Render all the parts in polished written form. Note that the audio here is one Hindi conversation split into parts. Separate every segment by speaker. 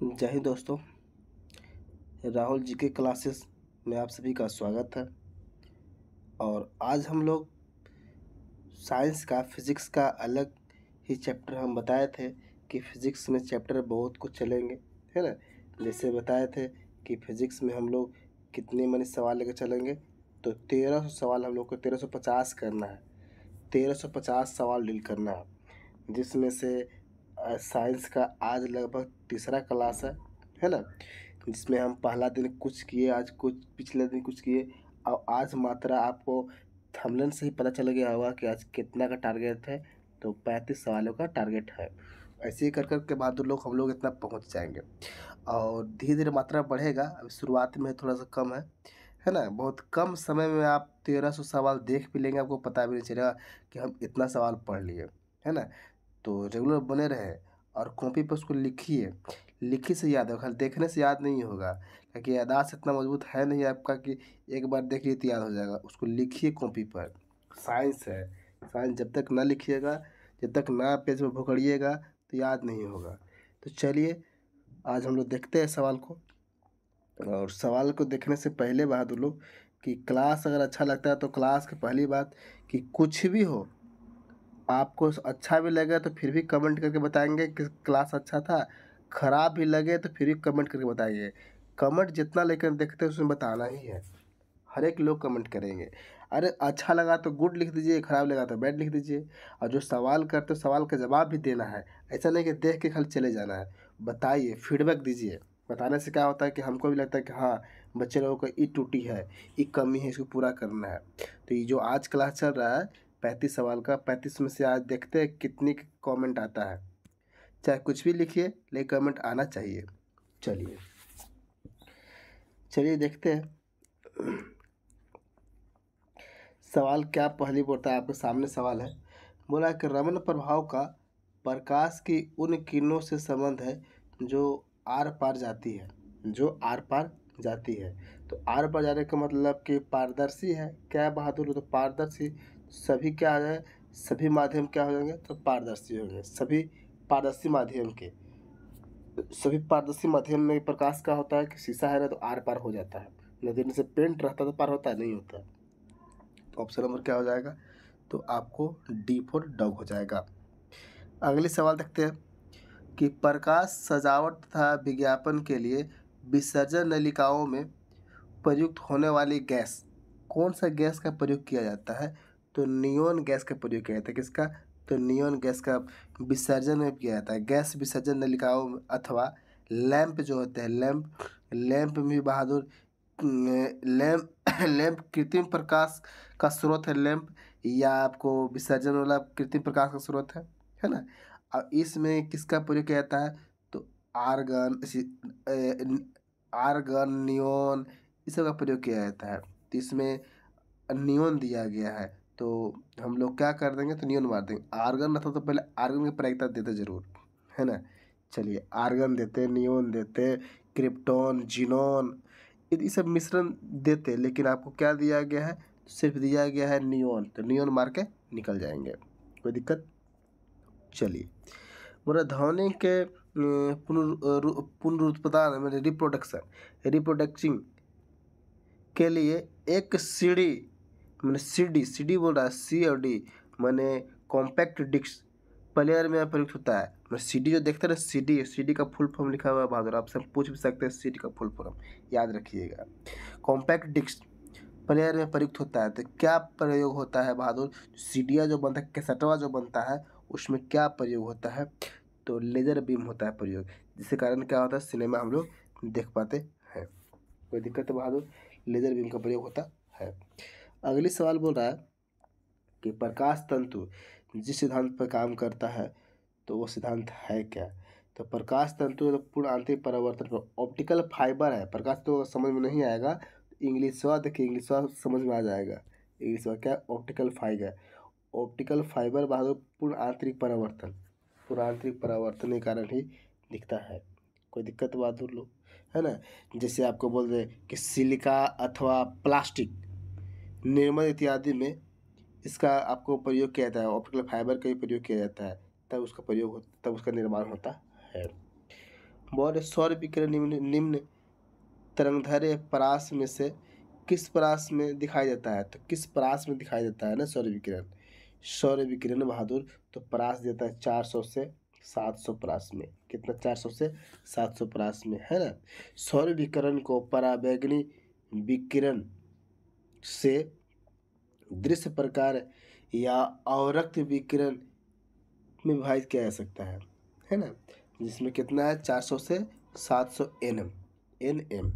Speaker 1: जय हिंद दोस्तों। राहुल जी के क्लासेस में आप सभी का स्वागत है। और आज हम लोग साइंस का फिज़िक्स का अलग ही चैप्टर हम बताए थे कि फिज़िक्स में चैप्टर बहुत कुछ चलेंगे, है ना। जैसे बताए थे कि फिज़िक्स में हम लोग कितने मनी सवाल लेकर चलेंगे, तो 1300 सवाल हम लोग को 1350 करना है। 1350 सवाल डील करना है, जिसमें से साइंस का आज लगभग तीसरा क्लास है ना। जिसमें हम पहला दिन कुछ किए, आज कुछ, पिछले दिन कुछ किए, और आज मात्रा आपको थंबनेल से ही पता चल गया होगा कि आज कितना का टारगेट है। तो 35 सवालों का टारगेट है। ऐसे ही कर कर के बहादुर लोग हम लोग इतना पहुंच जाएंगे, और धीरे धीरे मात्रा बढ़ेगा। अभी शुरुआत में थोड़ा सा कम है ना। बहुत कम समय में आप 1300 सवाल देख भी लेंगे, आपको पता भी नहीं चलेगा कि हम इतना सवाल पढ़ लिए, है ना। तो रेगुलर बने रहे और कॉपी पर उसको लिखिए। लिखी से याद होगा, खाली देखने से याद नहीं होगा, क्योंकि याददाश्त इतना मजबूत है नहीं आपका कि एक बार देखिए तो याद हो जाएगा। उसको लिखिए कॉपी पर। साइंस है, साइंस जब तक ना लिखिएगा, जब तक ना पेज पर भोकड़िएगा, तो याद नहीं होगा। तो चलिए आज हम लोग देखते हैं सवाल को। और सवाल को देखने से पहले बहादुर लोग कि क्लास अगर अच्छा लगता है तो क्लास की पहली बात कि कुछ भी हो, आपको अच्छा भी लगे तो फिर भी कमेंट करके बताएंगे कि क्लास अच्छा था। खराब भी लगे तो फिर भी कमेंट करके बताएंगे। कमेंट जितना लेकर देखते हैं उसमें बताना ही है। हर एक लोग कमेंट करेंगे। अरे अच्छा लगा तो गुड लिख दीजिए, खराब लगा तो बैड लिख दीजिए। और जो सवाल करते हो सवाल का जवाब भी देना है। ऐसा नहीं कि देख के खाली चले जाना है। बताइए, फीडबैक दीजिए। बताने से क्या होता है कि हमको भी लगता है कि हाँ, बच्चे लोगों को ये टूटी है, ये कमी है, इसको पूरा करना है। तो ये जो आज क्लास चल रहा है 35 सवाल का, 35 में से आज देखते हैं कितनी कमेंट आता है। चाहे कुछ भी लिखिए, लेकिन कमेंट आना चाहिए। चलिए चलिए देखते हैं सवाल क्या। पहली बोलता है, आपके सामने सवाल है। बोला कि रमन प्रभाव का प्रकाश की उन किरणों से संबंध है जो आर पार जाती है। जो आर पार जाती है, तो आर पार जाने का मतलब कि पारदर्शी है। क्या है बहादुर? तो पारदर्शी सभी क्या है, सभी माध्यम क्या हो जाएंगे, तो पारदर्शी होंगे। सभी पारदर्शी माध्यम के, सभी पारदर्शी माध्यम में प्रकाश का होता है कि शीशा है ना, तो आर पार हो जाता है। नदी में से पेंट रहता तो पार होता है, नहीं होता। तो ऑप्शन नंबर क्या हो जाएगा? तो आपको डी फॉर डॉग हो जाएगा। अगले सवाल देखते हैं कि प्रकाश सजावट तथा विज्ञापन के लिए विसर्जन नलिकाओं में प्रयुक्त होने वाली गैस, कौन सा गैस का प्रयोग किया जाता है? तो नियोन गैस का प्रयोग किया जाता है। किसका? तो नियोन गैस का विसर्जन में किया जाता है। गैस विसर्जन नलिकाओं में, अथवा लैंप जो होते हैं, लैंप में भी बहादुर, लैंप लैंप कृत्रिम प्रकाश का स्रोत है लैंप, या आपको विसर्जन वाला कृत्रिम प्रकाश का स्रोत है ना। और इसमें किसका प्रयोग किया जाता है? तो आर्गन, आर्गन, नियोन, इस सब का प्रयोग किया जाता है। तो इसमें नियोन दिया गया है, तो हम लोग क्या कर देंगे, तो नियोन मार देंगे। आर्गन रहता तो पहले आर्गन की प्रायिकता देते जरूर, है ना। चलिए आर्गन देते, नियोन देते, क्रिप्टॉन, जिनोन, ये सब मिश्रण देते, लेकिन आपको क्या दिया गया है? सिर्फ दिया गया है नियोन। तो नियोन मार के निकल जाएंगे, कोई दिक्कत। चलिए, बोला ध्वनि के पुनरुत्पादन में रिप्रोडक्शन के लिए एक सीडी, मैंने सीडी बोल रहा है, सी और डी, मैंने कॉम्पैक्ट डिस्क प्लेयर में प्रयुक्त होता है। मैं सीडी जो देखते हैं ना, सीडी का फुल फॉर्म लिखा हुआ है बहादुर, आपसे पूछ भी सकते हैं सीडी का फुल फॉर्म, याद रखिएगा। कॉम्पैक्ट डिस्क प्लेयर में प्रयुक्त होता है। तो क्या प्रयोग होता है बहादुर? सीडिया जो बनता है, कैसेटवा जो बनता है, उसमें क्या प्रयोग होता है? तो लेजर बीम होता है प्रयोग, जिसके कारण क्या होता है, सिनेमा हम लोग देख पाते हैं। कोई दिक्कत है बहादुर? लेजर बीम का प्रयोग होता है। अगली सवाल बोल रहा है कि प्रकाश तंतु जिस सिद्धांत पर काम करता है, तो वो सिद्धांत है क्या? तो प्रकाश तंतु तो पूर्ण आंतरिक परावर्तन पर ऑप्टिकल फाइबर है। प्रकाश तो समझ में नहीं आएगा, इंग्लिशवा देखिए, इंग्लिशवा समझ में आ जाएगा। इंग्लिशवा क्या? Optical fibre. ऑप्टिकल फाइबर बहादुर पूर्ण आंतरिक परावर्तन, पूर्ण आंतरिक परावर्तन के कारण ही दिखता है। कोई दिक्कत बहादुर लोग, है ना। जैसे आपको बोल दे कि सिलिका अथवा प्लास्टिक निर्माण इत्यादि में इसका आपको प्रयोग किया जाता है, ऑप्टिकल फाइबर का ही प्रयोग किया जाता है, तब उसका निर्माण होता है। बोले सौर विकिरण निम्न तरंगदैर्घ्य परास में से किस परास में दिखाई देता है? तो किस परास में दिखाई देता है ना सौर विकिरण? सौर विकिरण बहादुर तो परास देता है 400 से 700 परास में। कितना? 400 से 700 परास में, है ना। सौर विकिरण को पराबैंगनी विकिरण से दृश्य प्रकार या अवरक्त विकिरण में विभाजित किया जा सकता है ना। जिसमें कितना है? 400 से 700 एनएम।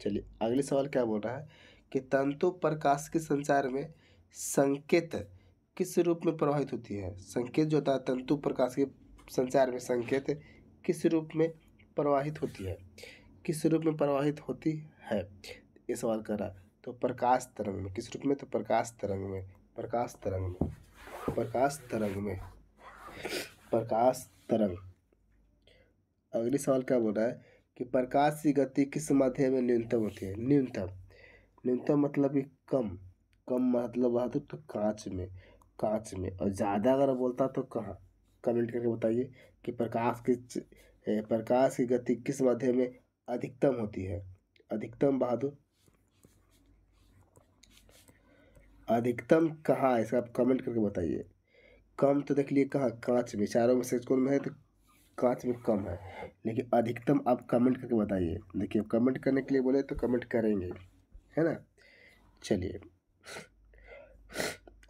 Speaker 1: चलिए अगले सवाल क्या बोल रहा है कि तंतु प्रकाश के संचार में संकेत किस रूप में प्रवाहित होती है? संकेत जो होता है तंतु प्रकाश के संचार में संकेत किस रूप में प्रवाहित होती है? किस रूप में प्रवाहित होती है ये सवाल कर रहा है। तो प्रकाश तरंग में। किस रूप में? तो प्रकाश तरंग में। प्रकाश तरंग में। प्रकाश तरंग में। प्रकाश तरंग। अगली सवाल क्या बोल रहा है कि प्रकाश की गति किस माध्यम में न्यूनतम होती है? न्यूनतम। न्यूनतम मतलब कि कम। कम मतलब बहादुर तो कांच में। कांच में। और ज़्यादा अगर बोलता तो कहाँ? कमेंट करके बताइए कि प्रकाश की गति किस माध्यम में अधिकतम होती है? अधिकतम बहादुर अधिकतम कहाँ है? इसका आप कमेंट करके बताइए। कम तो देख लिए कहाँ? कांच में। चारों में से कौन में है? तो कांच में कम है। लेकिन अधिकतम आप कमेंट करके बताइए। देखिए कमेंट करने के लिए बोले तो कमेंट करेंगे, है ना। चलिए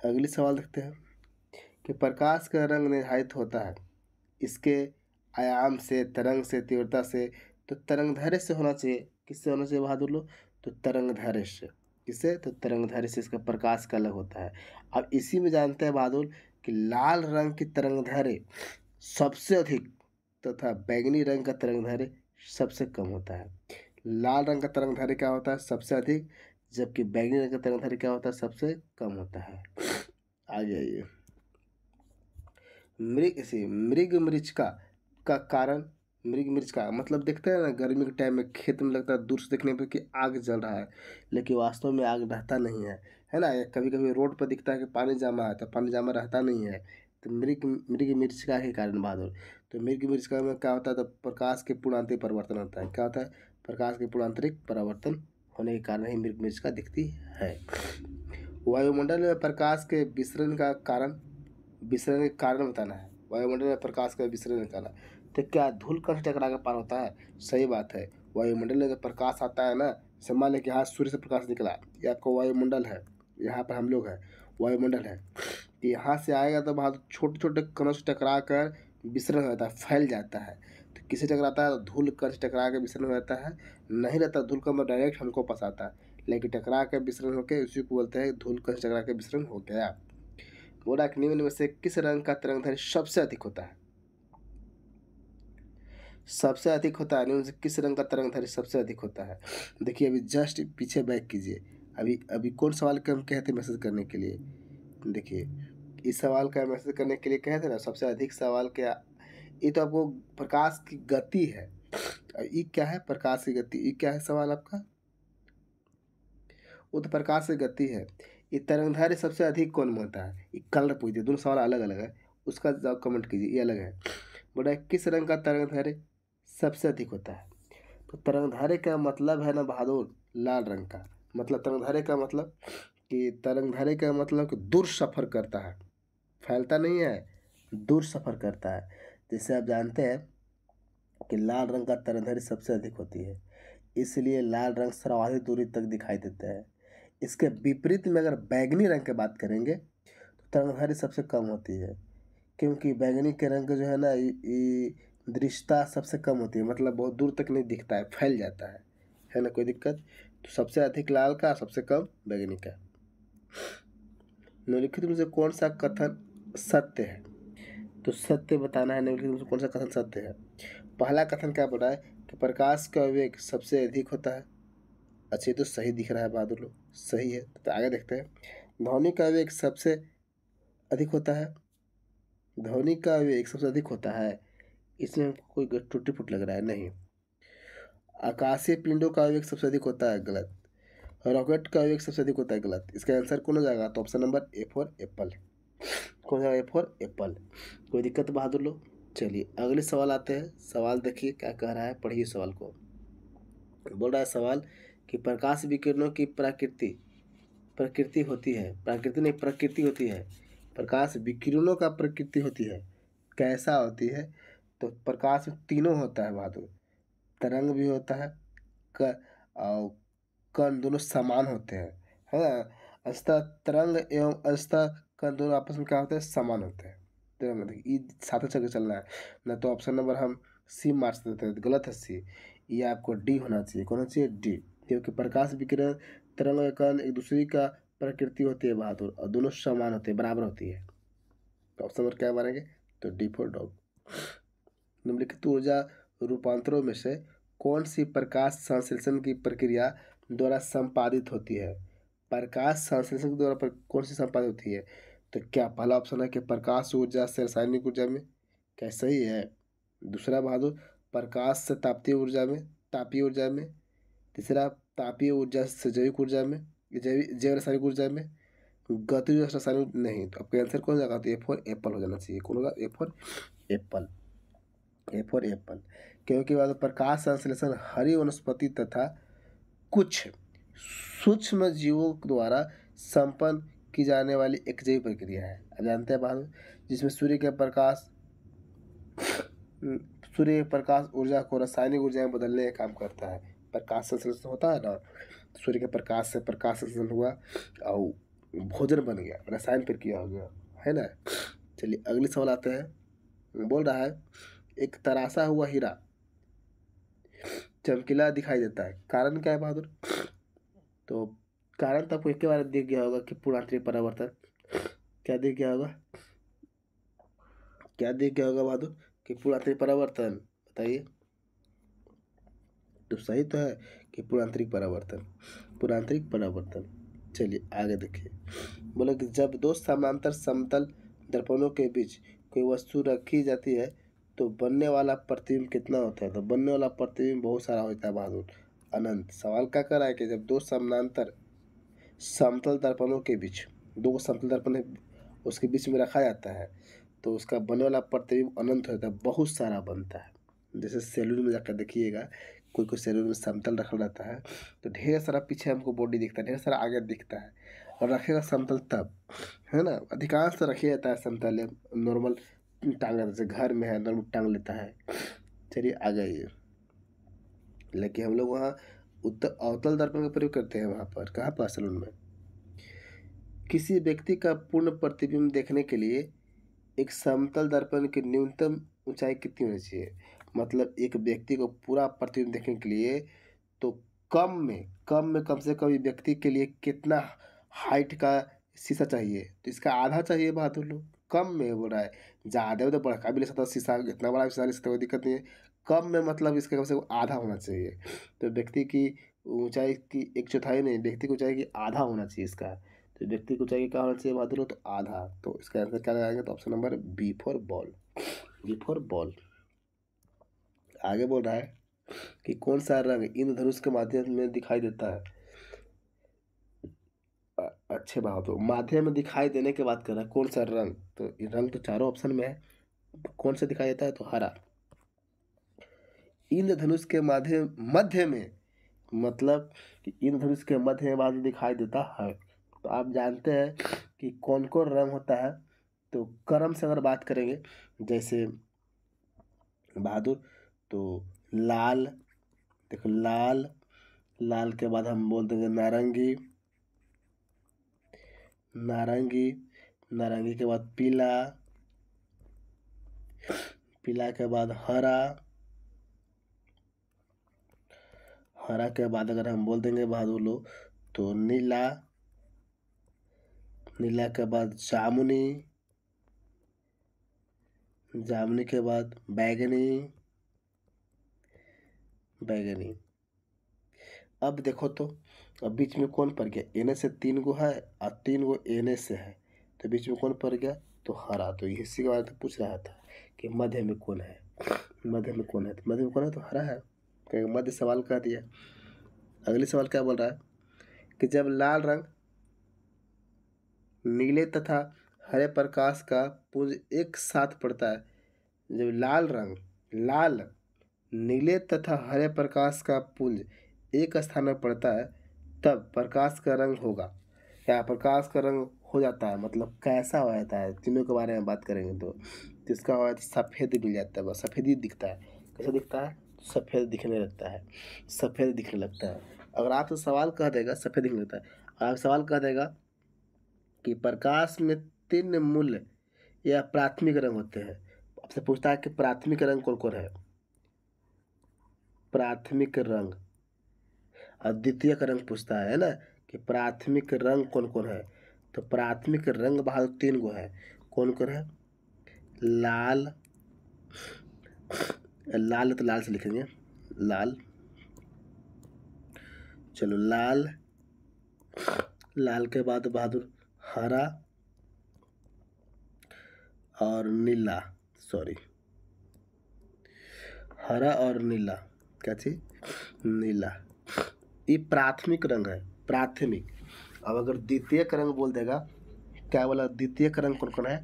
Speaker 1: अगली सवाल देखते हैं कि प्रकाश का रंग निर्धारित होता है इसके आयाम से, तरंग से, तीव्रता से। तो तरंगदैर्घ्य से होना चाहिए। किससे होना चाहिए बहादुर लोग? तो तरंगदैर्घ्य से। किससे? तो तरंगदैर्घ्य से इसका प्रकाश का अलग होता है। अब इसी में जानते हैं बहादुर कि लाल रंग की तरंगदैर्घ्य सबसे अधिक तथा बैंगनी रंग का तरंगदैर्घ्य सबसे कम होता है। लाल रंग का तरंगदैर्घ्य क्या होता है? सबसे अधिक। जबकि बैंगनी रंग का तरंगदैर्घ्य क्या होता है? सबसे कम होता है। आ जाइए मृग मरीचिका का कारण। मृग मरीचिका मतलब देखते हैं ना गर्मी के टाइम में खेत में लगता है दूर से देखने पे कि आग जल रहा है, लेकिन वास्तव में आग रहता नहीं है ना। कभी कभी रोड पर दिखता है कि पानी जमा है, तो पानी जमा रहता नहीं है। तो मृग मृग मरीचिका के कारण बहादुर। तो मृग मरीचिका में क्या होता है? तो प्रकाश के पूर्णांतरिक परिवर्तन होता है। क्या होता है? प्रकाश के पूर्णांतरिक परिवर्तन होने के कारण ही मृग मरीचिका दिखती है। वायुमंडल में प्रकाश के विसरण का कारण। विसरण के कारण बताना है। वायुमंडल में प्रकाश का विसरण निकाला तो क्या धूल कण से टकरा के पार होता है? सही बात है। वायुमंडल में जब प्रकाश आता है ना, मान लें कि यहाँ सूर्य से प्रकाश निकला, ये आपका वायुमंडल है, यहाँ पर हम लोग हैं, वायुमंडल है। यहाँ से आएगा तो वहाँ छोटे छोटे कणों से टकरा कर विसरण हो जाता है, फैल जाता है। तो किसे टकराता है? धूल कण से टकरा के विसरण हो जाता है। नहीं रहता धूल कण डायरेक्ट हमको पास आता है, लेकिन टकरा के विसरण होकर उसी को बोलते हैं धूल कण से टकरा के विसरण हो गया। बोला कि निम्न में से किस रंग का तरंगदैर्घ्य सबसे अधिक होता है? सबसे अधिक होता है निम्न में से किस रंग का तरंगदैर्घ्य सबसे अधिक होता है? देखिए अभी जस्ट पीछे बैक कीजिए। अभी अभी कौन सवाल के हम कहे थे मैसेज करने के लिए? देखिए इस सवाल का मैसेज करने के लिए कहे थे ना सबसे अधिक सवाल क्या? ये तो आपको प्रकाश की गति है। ये क्या है? प्रकाश की गति। ये क्या है सवाल आपका? वो तो प्रकाश की गति है। ये तरंगदैर्घ्य सबसे अधिक कौन में होता है? ये कलर पूछ दिया, दोनों सवाल अलग अलग है, उसका जवाब कमेंट कीजिए। ये अलग है। बोला किस रंग का तरंगदैर्घ्य सबसे अधिक होता है? तो तरंगदैर्घ्य का मतलब है ना बहादुर लाल रंग का। मतलब तरंगदैर्घ्य का मतलब कि तरंगदैर्घ्य का मतलब कि दूर सफ़र करता है, फैलता नहीं है, दूर सफ़र करता है। जैसे आप जानते हैं कि लाल रंग का तरंगदैर्घ्य सबसे अधिक होती है, इसलिए लाल रंग सर्वाधिक दूरी तक दिखाई देता है। इसके विपरीत में अगर बैंगनी रंग की बात करेंगे तो तरंगदैर्घ्य सबसे कम होती है, क्योंकि बैंगनी के रंग जो है ना ये दृश्यता सबसे कम होती है, मतलब बहुत दूर तक नहीं दिखता है, फैल जाता है ना। कोई दिक्कत? तो सबसे अधिक लाल का, सबसे कम बैंगनी का। निम्नलिखित में से कौन सा कथन सत्य है? तो सत्य बताना है। निम्नलिखित में से कौन सा कथन सत्य है? पहला कथन क्या बोला है कि प्रकाश का वेग सबसे अधिक होता है। अच्छा ये तो सही दिख रहा है बहादुर लोग, सही है। तो आगे देखते हैं। ध्वनि का वेग सबसे अधिक होता है। ध्वनि का वेग सबसे अधिक होता है, इसमें कोई टूटी फूट लग रहा है नहीं। आकाशीय पिंडों का वेग सबसे अधिक होता है, गलत। रॉकेट का वेग सबसे अधिक होता है, गलत। इसका आंसर कौन हो जाएगा? तो option number A for Apple. कौन जाएगा? A for Apple. कोई दिक्कत बहादुर लोग? चलिए अगले सवाल आते हैं। सवाल देखिए क्या कह रहा है, पढ़िए सवाल को। बोल रहा है सवाल कि प्रकाश विकिरणों की प्रकृति होती है, प्राकृति नहीं प्रकृति होती है, प्रकाश विकिरणों का प्रकृति होती है, कैसा होती है? तो प्रकाश में तीनों होता है बहादुर, तरंग भी होता है, और कण दोनों समान होते हैं, है ना। अंशतः तरंग एवं अंशतः कण दोनों आपस में क्या होते हैं, समान होते हैं। ये साथ चल चलना है ना, तो ऑप्शन नंबर हम सी मार्क्स देते हैं, गलत है सी। ये आपको डी होना चाहिए, कौन होना चाहिए, डी। क्योंकि प्रकाश विकिरण तरंग और कण एक दूसरे का प्रकृति होती है बहादुर, और दोनों समान होते हैं, बराबर होती है। तो ऑप्शन नंबर क्या मानेंगे, तो डी फॉर डॉग। निम्नलिखित ऊर्जा रूपांतरों में से कौन सी प्रकाश संश्लेषण की प्रक्रिया द्वारा संपादित होती है? प्रकाश संश्लेषण के द्वारा कौन सी संपादित होती है? तो क्या पहला ऑप्शन है कि प्रकाश ऊर्जा से रासायनिक ऊर्जा में, क्या सही है? दूसरा बहादुर प्रकाश से तापीय ऊर्जा में। तीसरा तापीय ऊर्जा से जैविक ऊर्जा में, जैव रासायनिक ऊर्जा में। गतिज रासायनिक नहीं, तो आपका आंसर कौन जाएगा, तो ए फॉर एप्पल हो जाना चाहिए। कौन होगा, A for Apple, A for Apple. क्योंकि बाद प्रकाश संश्लेषण हरी वनस्पति तथा कुछ सूक्ष्म जीवों द्वारा संपन्न की जाने वाली एक जैविक प्रक्रिया है। अब जानते हैं बाद, जिसमें सूर्य के प्रकाश ऊर्जा को रासायनिक ऊर्जा में बदलने का काम करता है। प्रकाश संश्लेषण होता है ना, सूर्य के प्रकाश से प्रकाश संश्लेषण हुआ और भोजन बन गया, रसायन प्रक्रिया हो गया, है ना। चलिए अगले सवाल आते हैं। बोल रहा है एक तराशा हुआ हीरा चमकीला दिखाई देता है, कारण क्या है बहादुर? तो कारण तो आपको एक के बार दिख गया होगा कि पूर्णांतरिक परावर्तन। क्या दिख गया होगा, क्या दिख गया होगा बहादुर, कि पूर्णांतरिक परावर्तन, बताइए। तो सही तो है कि पूर्णांतरिक परावर्तन। चलिए आगे देखिए। बोला कि जब दो समांतर समतल दर्पणों के बीच कोई वस्तु रखी जाती है तो बनने वाला प्रतिबिंब कितना होता है? तो बनने वाला प्रतिबिंब बहुत सारा होता है बहादुर, अनंत। सवाल क्या कर रहा है कि जब दो समानांतर समतल दर्पणों के बीच, दो समतल दर्पण उसके बीच में रखा जाता है तो उसका बनने वाला प्रतिबिंब अनंत होता है, बहुत सारा बनता है। जैसे सैलून में जाकर देखिएगा, कोई सैलून में समतल रखा रहता है तो ढेर सारा पीछे हमको बॉडी दिखता है, ढेर सारा आगे दिखता है, और रखेगा समतल तब, है ना। अधिकांश तो रखिए जाता है समतल, नॉर्मल टांग जैसे घर में है नॉर्मल टांग लेता है। चलिए आ जाइए, लेकिन हम लोग वहाँ अवतल दर्पण का प्रयोग करते हैं। वहाँ पर कहाँ पर, सैलून में। किसी व्यक्ति का पूर्ण प्रतिबिंब देखने के लिए एक समतल दर्पण की न्यूनतम ऊंचाई कितनी होनी चाहिए? मतलब एक व्यक्ति को पूरा प्रतिबिंब देखने के लिए तो कम से कम व्यक्ति के लिए कितना हाइट का शीशा चाहिए? तो इसका आधा चाहिए बहादुर लोग, कम में बोल रहा है। ज़्यादा में तो बड़का भी ले सकता है शीशा, जितना बड़ा शीशा ले सकता है कोई दिक्कत नहीं है। कम में मतलब इसका कम से कम आधा होना चाहिए। तो व्यक्ति की ऊंचाई की एक चौथाई नहीं, व्यक्ति की ऊंचाई की आधा होना चाहिए इसका। तो व्यक्ति को चाहिए क्या होना चाहिए बहादुर, तो आधा। तो इसका आंसर क्या लगाएंगे, तो option number B for ball, B for ball. आगे बोल रहा है कि कौन सा रंग इंद्रधनुष के माध्यम में दिखाई देता है? अच्छे बहादुर, माध्यम में दिखाई देने की बात कर रहा है, कौन सा रंग? तो ये रंग तो चारों ऑप्शन में है, कौन सा दिखाई देता है, तो हरा। इंद्रधनुष के मध्य में, मतलब कि इंद्रधनुष के मध्य में बादल दिखाई देता है। तो आप जानते हैं कि कौन कौन रंग होता है। तो क्रम से अगर बात करेंगे, जैसे बहादुर, तो लाल, देखो लाल, लाल के बाद हम बोल देंगे नारंगी, नारंगी, नारंगी के बाद पीला, पीला के बाद हरा, हरा के बाद अगर हम बोल देंगे बहादुर लोग तो नीला, नीला के बाद जामुनी, जामुनी के बाद बैगनी, बैगनी। अब देखो तो अब बीच में कौन पड़ गया, एने से 3 गो है और 3 गो एने से है, तो बीच में कौन पड़ गया, तो हरा। तो इसी के बारे में पूछ रहा था कि मध्य में कौन है, मध्य में कौन है, तो मध्य में कौन है, तो हरा है, क्योंकि मध्य सवाल कर दिया। अगले सवाल क्या बोल रहा है कि जब लाल रंग नीले तथा हरे प्रकाश का पुंज एक साथ पड़ता है जब लाल नीले तथा हरे प्रकाश का पुंज एक स्थान पर पड़ता है तब प्रकाश का रंग होगा। या प्रकाश का रंग हो जाता है मतलब कैसा हो जाता है, तीनों के बारे में बात करेंगे तो इसका हो जाता है सफ़ेद मिल जाता है, बस सफ़ेद ही दिखता है। कैसा दिखता है? सफ़ेद दिखने लगता है, सफ़ेद दिखने लगता है। अगर आपसे सवाल कह देगा सफ़ेद दिखने लगता है, आप सवाल कह देगा कि प्रकाश में 3 मूल या प्राथमिक रंग होते हैं। आपसे पूछता है कि प्राथमिक रंग कौन कौन है, प्राथमिक रंग। और द्वितीयक रंग पूछता है ना कि प्राथमिक रंग कौन कौन है, तो प्राथमिक रंग बहादुर 3 गो है। कौन कौन है? लाल, लाल तो लाल से लिखेंगे, लाल, चलो लाल, लाल के बाद बहादुर हरा और नीला, सॉरी हरा और नीला, क्या चीज? नीला। ये प्राथमिक रंग है, प्राथमिक। अब अगर द्वितीयक रंग बोल देगा, क्या बोला? द्वितीयक रंग कौन कौन है?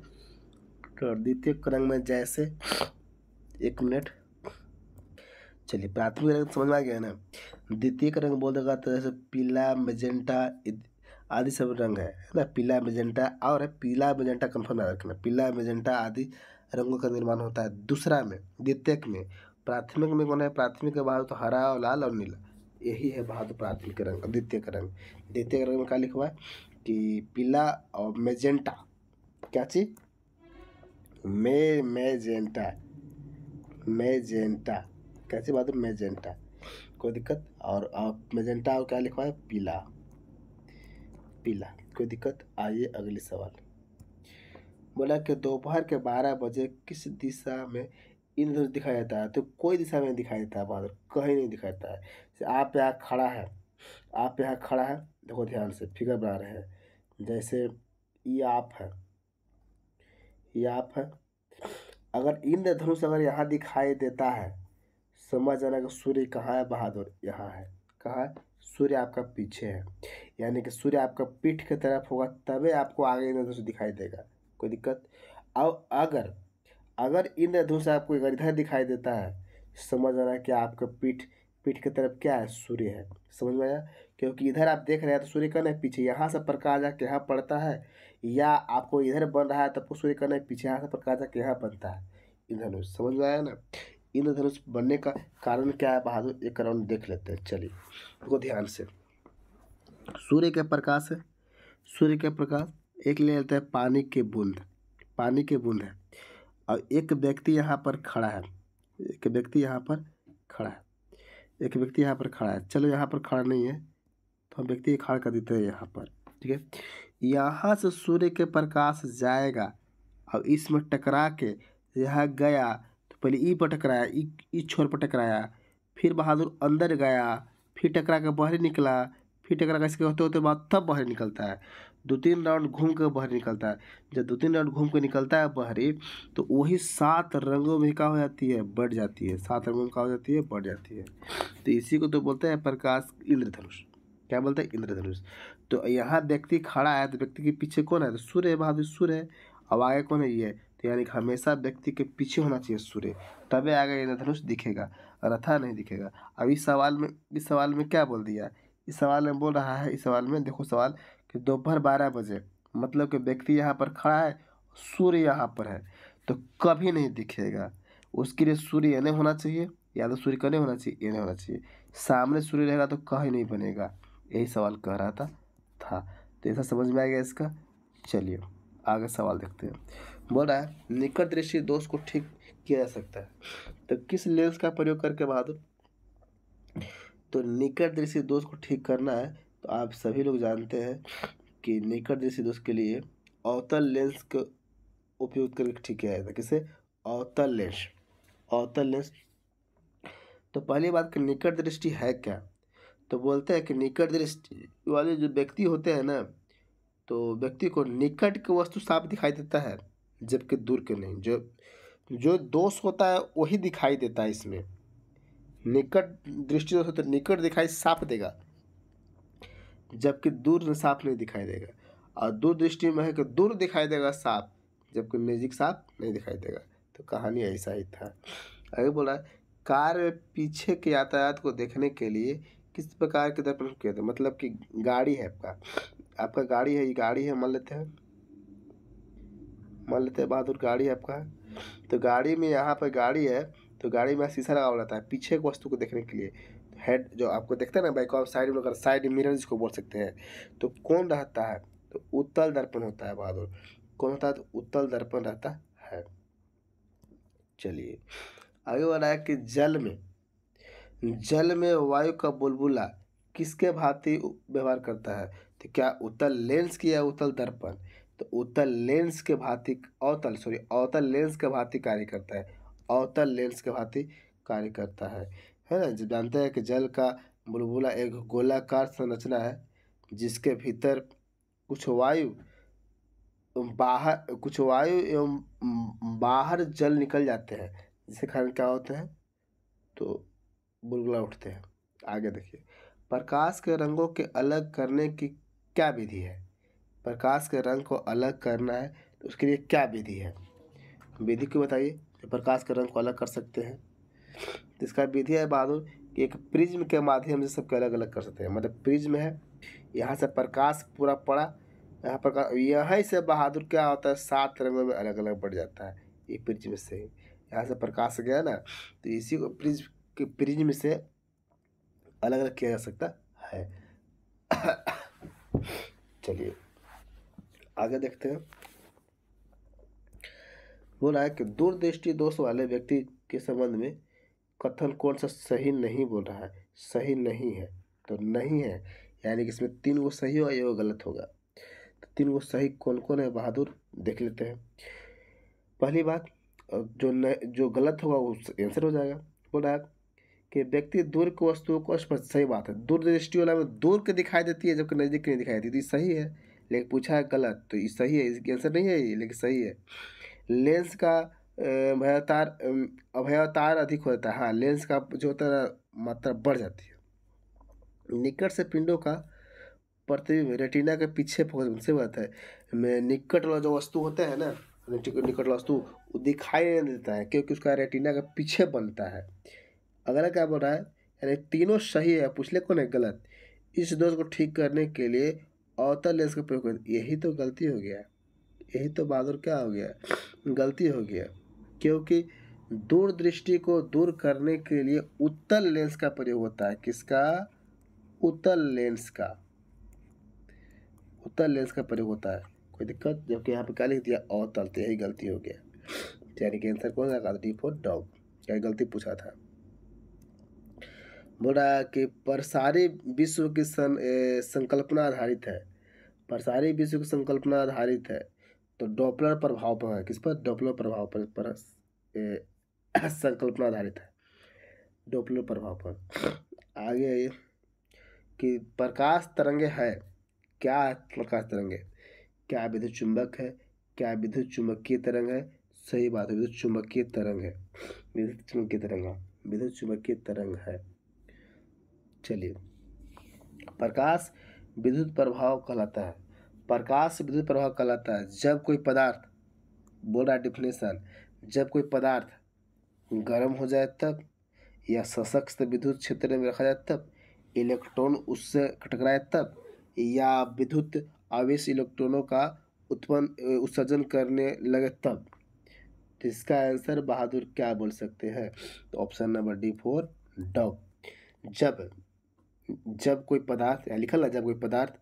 Speaker 1: तो द्वितीयक रंग में जैसे, एक मिनट, चलिए प्राथमिक रंग समझ में आ गया ना। द्वितीयक रंग बोल देगा तो जैसे पीला, मैजेंटा आदि सब रंग है ना। पीला, मैजेंटा और है, पीला मैजेंटा कंफर्म याद रखना, पीला मैजेंटा आदि रंगों का निर्माण होता है दूसरा में, द्वितीयक में। प्राथमिक में कौन है? प्राथमिक के बाद तो हरा और लाल और नीला, यही है बहादुर प्राथमिक रंग। द्वितीयक रंग, द्वितीयक रंग में क्या लिखा हुआ है कि पीला और मैजेंटा, क्या चीज? मैजेंटा, मैजेंटा, कैसे बहादुर? मैजेंटा, कोई दिक्कत? और मैजेंटा और क्या लिखा है? पीला, पीला, कोई दिक्कत? आइए अगले सवाल। बोला कि दोपहर के 12 बजे किस दिशा में इंद्रधनुष दिखाई देता है? तो कोई दिशा में दिखाई देता है बहादुर, कहीं नहीं दिखाई देता है। जैसे आप यहाँ खड़ा है, आप यहाँ खड़ा है, देखो ध्यान से फिगर बना रहे हैं। जैसे ये आप है, ये आप है, अगर इंद्रधनुष अगर यहाँ दिखाई देता है, समझ जाना कि सूर्य कहाँ है बहादुर? यहाँ है। कहाँ है? सूर्य आपका पीछे है, यानी कि सूर्य आपका पीठ की तरफ होगा तभी आपको आगे इंद्रधनुष दिखाई देगा। कोई दिक्कत? अब अगर अगर इंद्रधनुष आपको अगर इधर दिखाई देता है, समझ आना कि आपका पीठ पीठ की तरफ क्या है? सूर्य है। समझ में आया? क्योंकि इधर आप देख रहे हैं तो सूर्य कौन है? पीछे। यहाँ से प्रकाश जाके यहाँ पड़ता है, या आपको इधर बन रहा है तब सूर्य कौन है? पीछे। यहाँ से प्रकाश जाके यहाँ बनता है इंद्रधनुष। समझ में आया ना? इंद्रधनुष बनने का कारण क्या है बहादुर? एक राउंड देख लेते हैं, चलिए देखो ध्यान से। सूर्य के प्रकाश है, सूर्य के प्रकाश एक ले लेते हैं पानी के बूंद, पानी के बूंद है, और एक व्यक्ति यहाँ पर खड़ा है, एक व्यक्ति यहाँ पर खड़ा है, एक व्यक्ति यहाँ पर खड़ा है। चलो यहाँ पर खड़ा नहीं है तो हम व्यक्ति खड़ा कर देते हैं यहाँ पर, ठीक है। यहाँ से सूर्य के प्रकाश जाएगा और इसमें टकरा के यहाँ गया तो पहले ई पर टकराया, ई छोर पर टकराया, फिर बहादुर अंदर गया, फिर टकरा के बाहर निकला, फिर टकरा के इसके होते होते बाद तब बाहर निकलता है। 2-3 राउंड घूम कर बाहर निकलता है। जब 2-3 राउंड घूम कर निकलता है बाहरी, तो वही 7 रंगों में क्या हो जाती है? बढ़ जाती है। 7 रंगों में क्या हो जाती है? बढ़ जाती है। तो इसी को तो बोलते हैं प्रकाश इंद्रधनुष। क्या बोलते हैं? इंद्रधनुष। तो यहाँ व्यक्ति खड़ा है तो व्यक्ति के पीछे कौन है? तो सूर्य है बहादुर, सूर्य है। अब आगे कौन है? ये। तो यानी कि हमेशा व्यक्ति के पीछे होना चाहिए सूर्य, तभी आगे इंद्रधनुष दिखेगा, अन्यथा नहीं दिखेगा। अब इस सवाल में क्या बोल दिया? इस सवाल में बोल रहा है, इस सवाल में देखो सवाल कि दोपहर 12 बजे, मतलब कि व्यक्ति यहाँ पर खड़ा है, सूर्य यहाँ पर है, तो कभी नहीं दिखेगा। उसके लिए सूर्य ये नहीं होना चाहिए, या तो सूर्य का नहीं होना चाहिए, ये नहीं होना चाहिए। सामने सूर्य रहेगा तो कहीं नहीं बनेगा। यही सवाल कह रहा था। तो ऐसा समझ में आ गया इसका। चलिए आगे सवाल देखते हैं। बोल रहा है निकट दृष्टि दोष को ठीक किया जा सकता है, तो किस लेंस का प्रयोग करके बहादुर? तो निकट दृष्टि दोष को ठीक करना है तो आप सभी लोग जानते हैं कि निकट दृष्टि दोष के लिए अवतल लेंस का उपयोग करके ठीक किया जाता है। किसे? अवतल लेंस, अवतल लेंस। तो पहली बात कि निकट दृष्टि है क्या? तो बोलते हैं कि निकट दृष्टि वाले जो व्यक्ति होते हैं ना, तो व्यक्ति को निकट की वस्तु साफ दिखाई देता है, जबकि दूर के नहीं। जो दोष होता है वही दिखाई देता है इसमें। निकट दृष्टि दोष होता है, निकट दिखाई साफ देगा, जबकि दूर में साफ नहीं दिखाई देगा। और दूर दृष्टि में है कि दूर दिखाई देगा साफ, जबकि नज़दीक साफ नहीं दिखाई देगा। तो कहानी ऐसा ही था। आगे बोला, कार में पीछे के यातायात को देखने के लिए किस प्रकार के दर्पण किए थे। मतलब कि गाड़ी है आपका गाड़ी है, ये गाड़ी है मान लेते हैं बहादुर, गाड़ी है आपका। तो गाड़ी में यहाँ पर गाड़ी है, तो गाड़ी में शीशा लगा हुआ रहता है पीछे की वस्तु को देखने के लिए। हेड जो आपको देखता है ना बाइक ऑफ साइड में, अगर साइड मिरर जिसको बोल सकते हैं, तो कौन रहता है, तो उत्तल दर्पण होता है बहादुर। कौन होता है, तो उत्तल दर्पण रहता है। चलिए आगे बढ़ा है कि जल में वायु का बुलबुला किसके भांति व्यवहार करता है। तो क्या उत्तल लेंस की या उत्तल दर्पण, तो उत्तल लेंस के भांति अवतल लेंस के भांति कार्य करता है। अवतल लेंस के भांति कार्य करता है ना। जब जानते हैं कि जल का बुलबुला एक गोलाकार संरचना है जिसके भीतर कुछ वायु एवं बाहर जल निकल जाते हैं, जिसके कारण क्या होते हैं, तो बुलबुला उठते हैं। आगे देखिए, प्रकाश के रंगों के अलग करने की क्या विधि है। प्रकाश के रंग को अलग करना है तो उसके लिए क्या विधि है, विधि क्यों बताइए। तो प्रकाश के रंग को अलग कर सकते हैं, तो इसका विधि है बहादुर कि एक प्रिज्म के माध्यम से सबके अलग अलग कर सकते हैं। मतलब प्रिज्म है, यहाँ से प्रकाश पूरा पड़ा, यहाँ पर यहीं से बहादुर क्या होता है, 7 रंगों में अलग अलग बढ़ जाता है। ये प्रिज्म से ही यहाँ से प्रकाश गया ना, तो इसी को प्रिज्म से अलग अलग किया जा सकता है। चलिए आगे देखते हैं। बोला है कि दूरदृष्टि दोष वाले व्यक्ति के संबंध में कथन कौन सा सही नहीं बोल रहा है। सही नहीं है, तो नहीं है, यानी कि इसमें 3 गो सही होगा, ये गलत होगा। तो 3 गो सही कौन कौन है बहादुर, देख लेते हैं। पहली बात, जो गलत होगा वो आंसर हो जाएगा। बोला है कि व्यक्ति दूर की वस्तुओं को स्पष्ट, सही बात है, दूरदृष्टि वाला में दूर के दिखाई देती है जबकि नज़दीक की नहीं दिखाई देती, तो ये सही है। लेकिन पूछा है गलत, तो ये सही है, इसकी आंसर नहीं है ये, लेकिन सही है। लेंस का अभ्यावतार अधिक होता है। हाँ, लेंस का जो होता है मात्रा बढ़ जाती है। निकट से पिंडों का प्रतिबिंब रेटिना के पीछे फोकस, उनसे बात है, निकट वाला जो वस्तु होता है ना, निकट वाला वस्तु वो दिखाई नहीं देता है क्योंकि उसका रेटिना के पीछे बनता है। अगला क्या बोल रहा है, यानी तीनों सही है, पूछ ले कौन है गलत। इस दोष को ठीक करने के लिए अवतल लेंस का प्रयोग करें, यही तो गलती हो गया, यही तो बहादुर क्या हो गया, गलती हो गया। क्योंकि दूरदृष्टि को दूर करने के लिए उत्तल लेंस का प्रयोग होता है। किसका, उत्तल लेंस का, उत्तल लेंस का प्रयोग होता है। कोई दिक्कत, जबकि यहाँ पे क्या लिख दिया अवतल, तो यही गलती हो गया। यानी कि आंसर कौन सा, डी फॉर डॉग, क्या गलती पूछा था। बोल रहा है कि प्रसारी विश्व की संकल्पना आधारित है। प्रसारी विश्व की संकल्पना आधारित है, तो डॉपलर प्रभाव पर है। किस पर, डॉपलर प्रभाव पर संकल्पना आधारित है, डॉपलर प्रभाव पर। आगे कि प्रकाश तरंगे है, क्या है प्रकाश तरंगे, क्या विद्युत चुंबक है, क्या विद्युत चुंबकीय तरंग है। सही बात है, विद्युत चुंबकीय तरंग है, विद्युत चुंबकीय तरंग है, विद्युत चुंबकीय तरंग है। चलिए, प्रकाश विद्युत प्रभाव कहलाता है। प्रकाश विद्युत प्रभाव कहलाता है जब कोई पदार्थ, बोल रहा डिफिनेशन, जब कोई पदार्थ गर्म हो जाए तब, या सशक्त विद्युत क्षेत्र में रखा जाए तब, इलेक्ट्रॉन उससे टकराए तब, या विद्युत आवेश इलेक्ट्रॉनों का उत्सर्जन करने लगे तब। तो इसका आंसर बहादुर क्या बोल सकते हैं, तो option number D for dog. जब कोई पदार्थ, या लिखा ना, जब कोई पदार्थ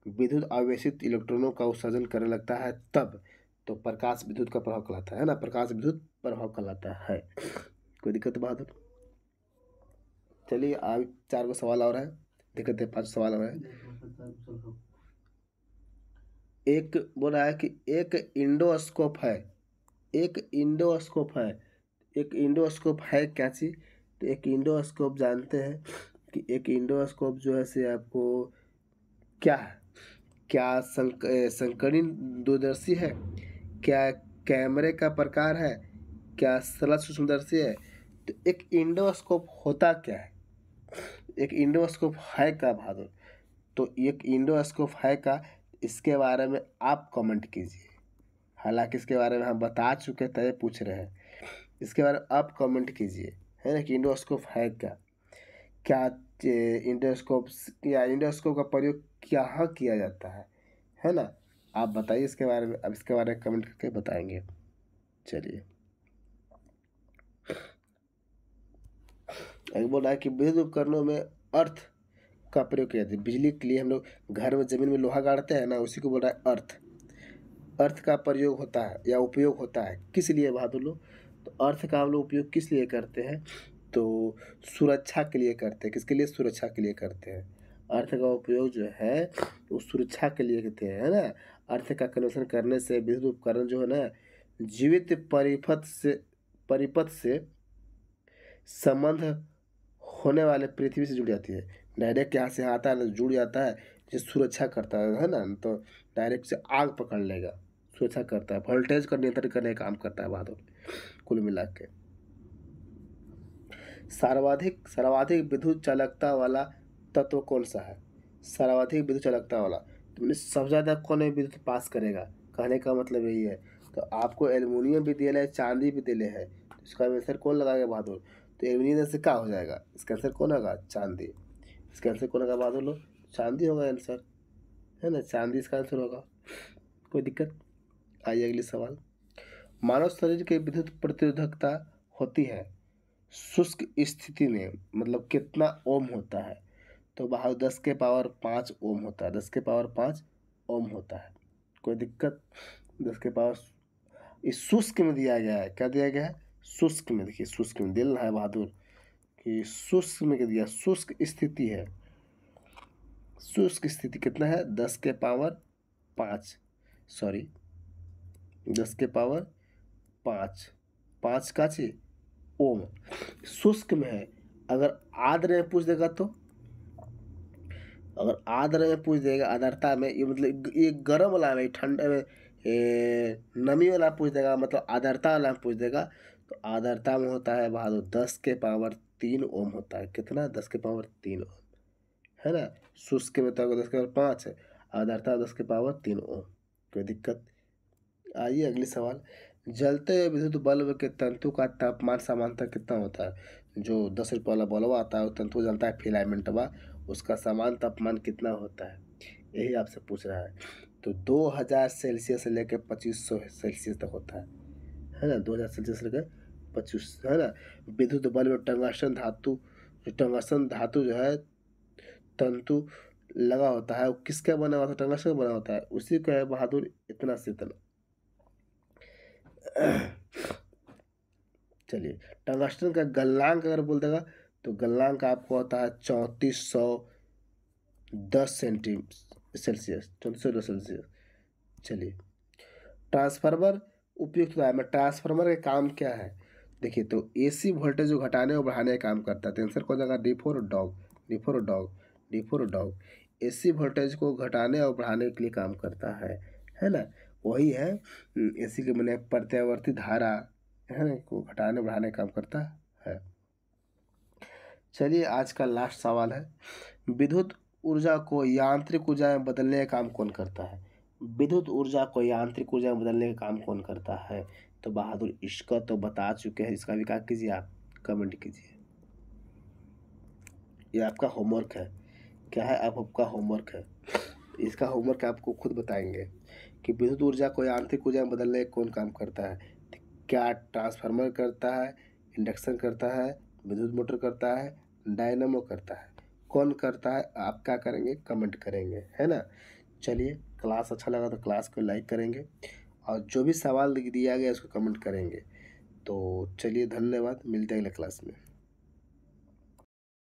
Speaker 1: विद्युत आवेशित इलेक्ट्रॉनों का उत्सर्जन करने लगता है तब, तो प्रकाश विद्युत का प्रभाव कहलाता है ना, प्रकाश विद्युत प्रभाव कहलाता है। कोई दिक्कत बहादुर। चलिए आज 4 सवाल और है, दिक्कत है, 5 सवाल और है। एक बोल रहा है कि एक इंडोस्कोप है, एक इंडोस्कोप है, एक इंडोस्कोप है क्या चीज, तो एक इंडोस्कोप जानते हैं कि एक इंडोस्कोप जो है से आपको क्या है, क्या संकीर्ण दूरदर्शी है, क्या कैमरे का प्रकार है, क्या सरल सूक्ष्मदर्शी है। तो एक इंडोस्कोप होता क्या है, एक इंडोस्कोप है क्या बहादुर, तो एक इंडोस्कोप है क्या, इसके बारे में आप कमेंट कीजिए। हालांकि इसके बारे में हम बता चुके थे, पूछ रहे हैं। इसके बारे में आप कमेंट कीजिए, है ना, कि इंडोस्कोप है क्या, क्या इंडोस्कोप या इंडोस्कोप का प्रयोग कहाँ किया जाता है ना। आप बताइए इसके बारे में, अब इसके बारे में कमेंट करके बताएंगे। चलिए, आगे बोल रहा है कि विद्युत उपकरणों में अर्थ का प्रयोग किया जाता है। बिजली के लिए हम लोग घर में जमीन में लोहा गाड़ते हैं ना, उसी को बोल रहा है अर्थ। अर्थ का प्रयोग होता है या उपयोग होता है किस लिए बहादुर लोग? तो अर्थ का हम लोग उपयोग किस लिए करते हैं? तो सुरक्षा के लिए करते हैं। किसके लिए? सुरक्षा के लिए करते हैं। अर्थ का उपयोग जो है वो सुरक्षा के लिए करते हैं, है ना। अर्थ का कनेक्शन करने से विद्युत उपकरण जो है ना जीवित परिपथ से संबंध होने वाले पृथ्वी से जुड़ जाती है। डायरेक्ट यहाँ से आता है ना, जुड़ जाता है, जो सुरक्षा करता है ना, तो डायरेक्ट से आग पकड़ लेगा, सुरक्षा करता है, वोल्टेज का नियंत्रण करने का काम करता है बहादुर। कुल मिला के सर्वाधिक विद्युत चालकता वाला तत्व कौन सा है? सर्वाधिक विद्युत चालकता वाला तो सबसे ज़्यादा कौन विद्युत पास करेगा, कहने का मतलब यही है। तो आपको एल्युमिनियम भी दिया है, चांदी भी दिले है, तो इसका आंसर कौन लगाएगा बहादुर? तो एल्युमिनियम से क्या हो जाएगा? इसका आंसर कौन होगा? चांदी। इसका आंसर कौन होगा बहादुर लोग? चांदी होगा आंसर, है ना, चांदी इसका आंसर होगा। कोई दिक्कत? आइए अगले सवाल। मानव शरीर की विद्युत प्रतिरोधकता होती है शुष्क स्थिति में, मतलब कितना ओम होता है? तो बाहर 10⁵ ओम होता है, 10⁵ ओम होता है। कोई दिक्कत? 10⁵ इस शुष्क में दिया गया है। क्या दिया गया है? शुष्क में। देखिए शुष्क में दिल है बहादुर कि शुष्क में क्या दिया? शुष्क स्थिति है। शुष्क स्थिति कितना है? 10⁵, सॉरी 10⁵ 5 का ची ओम शुष्क में है। अगर आर्द्र में पूछ देगा तो, अगर आर्द्र में पूछ देगा, आर्द्रता में, ये मतलब ये गर्म वाला में, ठंडे में नमी वाला पूछ देगा, मतलब आर्द्रता वाला में पूछ देगा, तो आर्द्रता में होता है बहादुर 10⁵ ओम होता है। कितना? 10⁵ ओम, है ना। शुष्क में तो 10⁵ है, आर्द्रता 10⁵ ओम। कोई दिक्कत? आइए अगले सवाल। जलते हुए विद्युत बल्ब के तंतु का तापमान सामान्यतः कितना होता है? जो 10 रुपये वाला बल्ब आता है वो तंतु जलता है, फिलामेंटवा, उसका सामान्य तापमान कितना होता है? यही आपसे पूछ रहा है। तो 2000 सेल्सियस से लेकर 2500 सेल्सियस तक होता है ना। 2000 सेल्सियस से लेकर 25, है ना। विद्युत बल्ब में टंगस्टन धातु जो है तंतु लगा होता है, वो किसका बना होता है? टंगस्टन का बना होता है, उसी का है बहादुर इतना से इतना। चलिए, टंगस्टन का गलनांक अगर बोल देगा तो गलनांक आपको होता है 3410 सेल्सियस, 3410 सेल्सियस। चलिए, ट्रांसफार्मर उपयुक्त है। में ट्रांसफार्मर का काम क्या है? देखिए, तो एसी वोल्टेज जो घटाने और बढ़ाने का काम करता है। तो आंसर कौन जाएगा? डी4 डॉग। एसी वोल्टेज को घटाने और बढ़ाने के लिए काम करता है ना। वही है एसी के मैंने प्रत्यावर्ती धारा, है ना, को घटाने बढ़ाने का काम करता है। चलिए, आज का लास्ट सवाल है। विद्युत ऊर्जा को यांत्रिक ऊर्जा में बदलने का काम कौन करता है? विद्युत ऊर्जा को यांत्रिक ऊर्जा में बदलने का काम कौन करता है? तो बहादुर इसका तो बता चुके हैं, इसका भी क्या कीजिए आप कमेंट कीजिए। ये आपका होमवर्क है। क्या है? आपका होमवर्क है। इसका होमवर्क आपको खुद बताएंगे कि विद्युत ऊर्जा को यांत्रिक ऊर्जा में बदलने का कौन काम करता है। क्या ट्रांसफार्मर करता है, इंडक्शन करता है, विद्युत मोटर करता है, डायनामो करता है? कौन करता है? आप क्या करेंगे? कमेंट करेंगे, है ना। चलिए, क्लास अच्छा लगा तो क्लास को लाइक करेंगे और जो भी सवाल दिया गया उसको कमेंट करेंगे। तो चलिए, धन्यवाद, मिलते हैं अगले क्लास में।